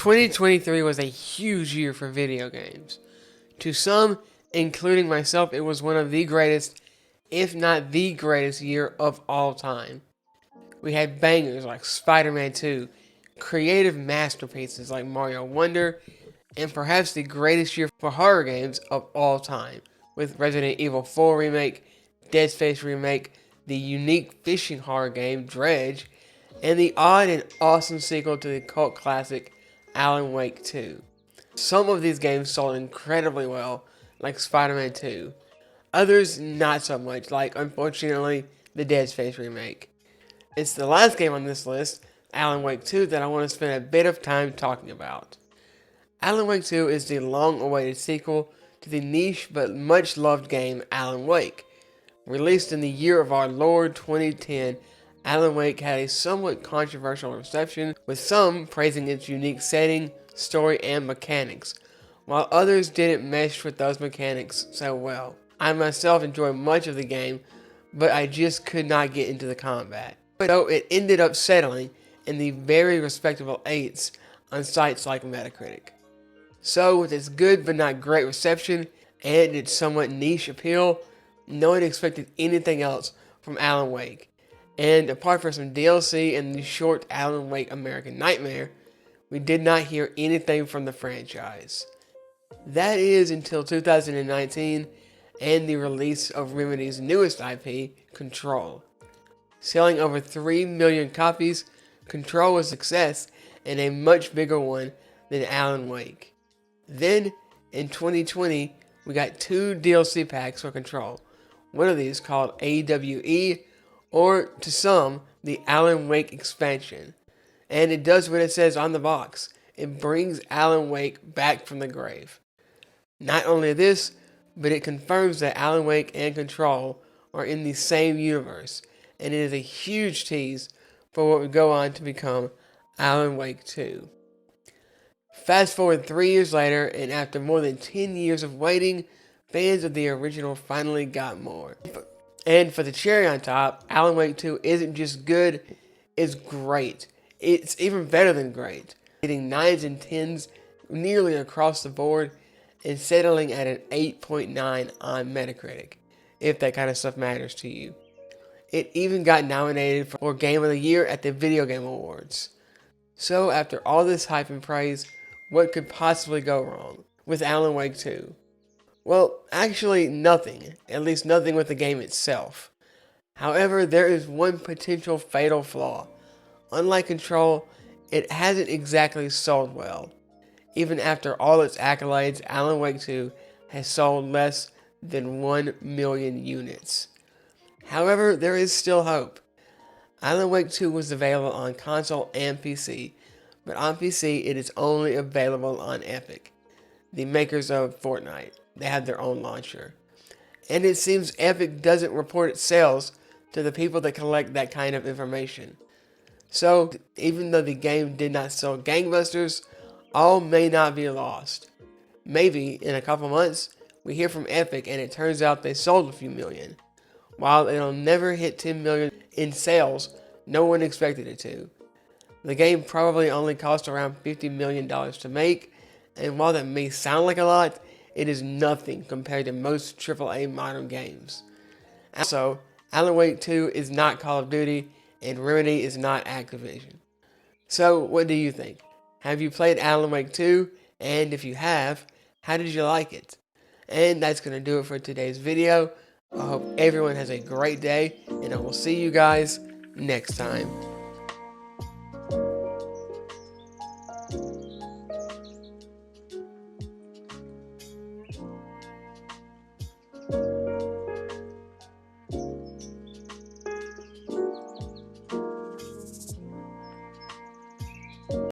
2023 was a huge year for video games. To some, including myself, it was one of the greatest, if not the greatest year of all time. We had bangers like Spider-Man 2, creative masterpieces like Mario Wonder, and perhaps the greatest year for horror games of all time, with Resident Evil 4 Remake, Dead Space Remake, the unique fishing horror game Dredge, and the odd and awesome sequel to the cult classic Alan Wake 2. Some of these games sold incredibly well, like Spider-Man 2. Others not so much, like, unfortunately, the Dead Space Remake. It's the last game on this list, Alan Wake 2, that I want to spend a bit of time talking about. Alan Wake 2 is the long-awaited sequel to the niche but much-loved game Alan Wake. Released in the year of our Lord 2010, Alan Wake had a somewhat controversial reception, with some praising its unique setting, story, and mechanics, while others didn't mesh with those mechanics so well. I myself enjoyed much of the game, but I just could not get into the combat. So it ended up settling in the very respectable 8s on sites like Metacritic. So with its good but not great reception and its somewhat niche appeal, no one expected anything else from Alan Wake. And apart from some DLC and the short Alan Wake American Nightmare, we did not hear anything from the franchise. That is until 2019 and the release of Remedy's newest IP, Control. Selling over 3 million copies, Control was a success and a much bigger one than Alan Wake. Then, in 2020, we got 2 DLC packs for Control. One of these called AWE, or to some, the Alan Wake expansion. And it does what it says on the box. It brings Alan Wake back from the grave. Not only this, but it confirms that Alan Wake and Control are in the same universe, and it is a huge tease for what would go on to become Alan Wake 2. Fast forward 3 years later, and after more than 10 years of waiting, fans of the original finally got more. And for the cherry on top, Alan Wake 2 isn't just good, it's great. It's even better than great. Getting 9s and 10s nearly across the board and settling at an 8.9 on Metacritic, if that kind of stuff matters to you. It even got nominated for Game of the Year at the Video Game Awards. So after all this hype and praise, what could possibly go wrong with Alan Wake 2? Well, actually nothing, at least nothing with the game itself. However, there is one potential fatal flaw. Unlike Control, it hasn't exactly sold well. Even after all its accolades, Alan Wake 2 has sold less than 1 million units. However, there is still hope. Alan Wake 2 was available on console and PC, but on PC it is only available on Epic, the makers of Fortnite. They have their own launcher. And it seems Epic doesn't report its sales to the people that collect that kind of information. So, even though the game did not sell gangbusters, all may not be lost. Maybe, in a couple months, we hear from Epic and it turns out they sold a few million. While it'll never hit 10 million in sales, no one expected it to. The game probably only cost around $50 million to make, and while that may sound like a lot, it is nothing compared to most AAA modern games. Also, Alan Wake 2 is not Call of Duty, and Remedy is not Activision. So, what do you think? Have you played Alan Wake 2? And if you have, how did you like it? And that's going to do it for today's video. I hope everyone has a great day, and I will see you guys next time.